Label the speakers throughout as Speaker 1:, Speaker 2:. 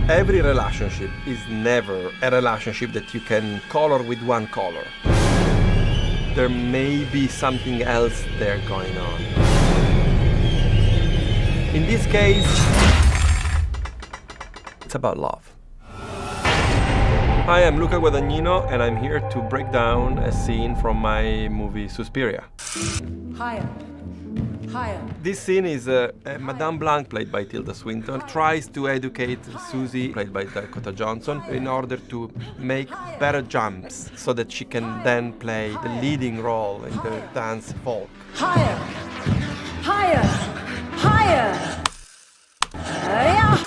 Speaker 1: Every relationship is never a relationship that you can color with one color. There may be something else there going on. In this case, it's about love. Hi, I'm Luca Guadagnino, and I'm here to break down a scene from my movie Suspiria.
Speaker 2: Higher. Higher.
Speaker 1: This scene is Madame Blanc, played by Tilda Swinton, tries to educate Susie, played by Dakota Johnson, in order to make better jumps so that she can then play the leading role in the dance folk.
Speaker 2: Higher. Higher. Higher. Yeah.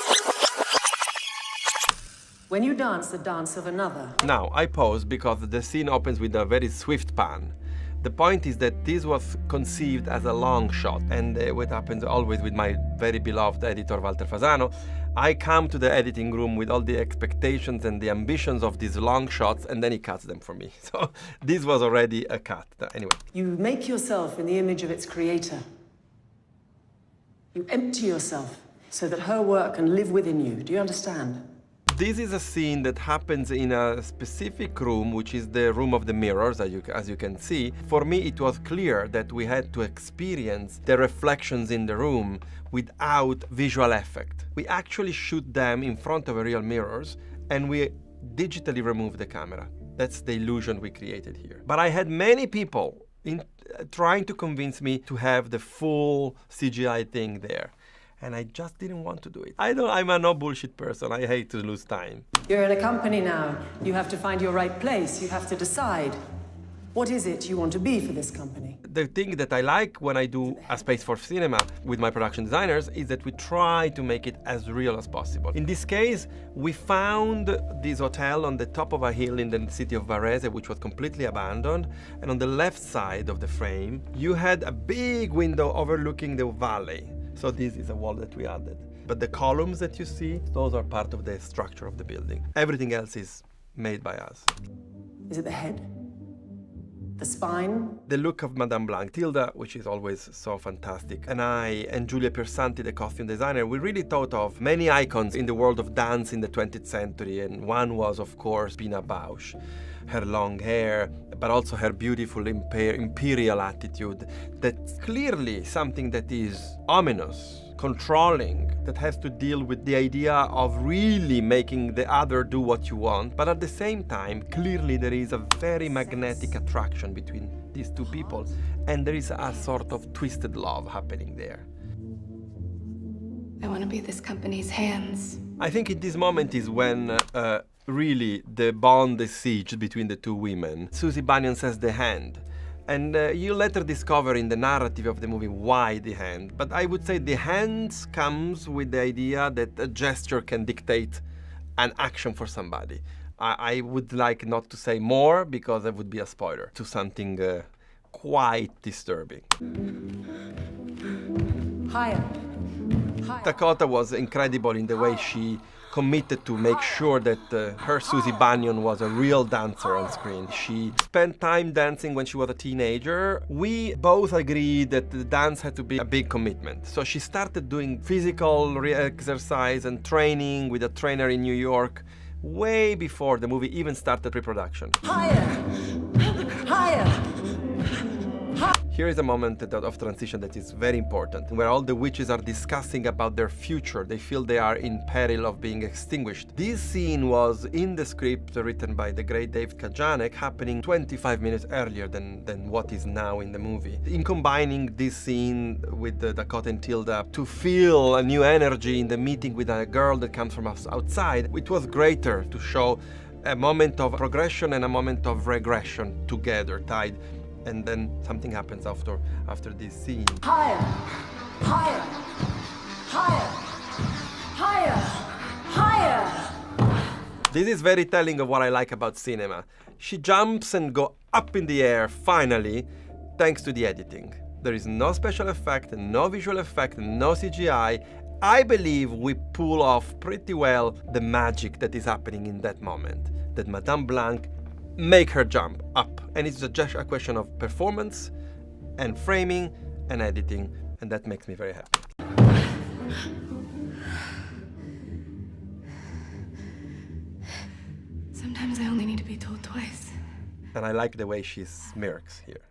Speaker 2: When you dance the dance of another.
Speaker 1: Now, I pause because the scene opens with a very swift pan. The point is that this was conceived as a long shot, and what happens always with my very beloved editor Walter Fasano, I come to the editing room with all the expectations and the ambitions of these long shots, and then he cuts them for me. So this was already a cut. Anyway.
Speaker 2: You make yourself in the image of its creator. You empty yourself so that her work can live within you. Do you understand?
Speaker 1: This is a scene that happens in a specific room, which is the room of the mirrors, as you can see. For me, it was clear that we had to experience the reflections in the room without visual effect. We actually shoot them in front of real mirrors, and we digitally remove the camera. That's the illusion we created here. But I had many people trying to convince me to have the full CGI thing there. And I just didn't want to do it. I'm a no bullshit person. I hate to lose time.
Speaker 2: You're in a company now. You have to find your right place. You have to decide. What is it you want to be for this company?
Speaker 1: The thing that I like when I do A Space for Cinema with my production designers is that we try to make it as real as possible. In this case, we found this hotel on the top of a hill in the city of Varese, which was completely abandoned. And on the left side of the frame, you had a big window overlooking the valley. So this is a wall that we added. But the columns that you see, those are part of the structure of the building. Everything else is made by us.
Speaker 2: Is it the head? The spine?
Speaker 1: The look of Madame Blanc, Tilda, which is always so fantastic, and I and Giulia Piersanti, the costume designer, we really thought of many icons in the world of dance in the 20th century, and one was, of course, Pina Bausch. Her long hair, but also her beautiful imperial attitude. That's clearly something that is ominous, controlling, that has to deal with the idea of really making the other do what you want. But at the same time, clearly there is a very magnetic attraction between these two people, and there is a sort of twisted love happening there.
Speaker 3: I want to be this company's hands.
Speaker 1: I think in this moment is when really the bond is sieged between the two women. Susie Bannion says the hand. And you later discover in the narrative of the movie why the hand. But I would say the hand comes with the idea that a gesture can dictate an action for somebody. I would like not to say more because that would be a spoiler to something quite disturbing.
Speaker 2: Higher. Higher.
Speaker 1: Dakota was incredible in the way she committed to make sure that her Susie Bannion was a real dancer on screen. She spent time dancing when she was a teenager. We both agreed that the dance had to be a big commitment. So she started doing physical exercise and training with a trainer in New York way before the movie even started pre-production.
Speaker 2: Higher. Higher.
Speaker 1: Here is a moment of transition that is very important, where all the witches are discussing about their future. They feel they are in peril of being extinguished. This scene was in the script written by the great David Kajanek, happening 25 minutes earlier than what is now in the movie. In combining this scene with Dakota and Tilda to feel a new energy in the meeting with a girl that comes from outside, it was greater to show a moment of progression and a moment of regression together, tied. And then something happens after this scene.
Speaker 2: Higher. Higher. Higher. Higher. Higher.
Speaker 1: This is very telling of what I like about cinema. She jumps and goes up in the air, finally, thanks to the editing. There is no special effect, no visual effect, no CGI. I believe we pull off pretty well the magic that is happening in that moment, that Madame Blanc make her jump up. And it's just a question of performance and framing and editing, and that makes me very happy.
Speaker 3: twice.
Speaker 1: And I like the way she smirks here.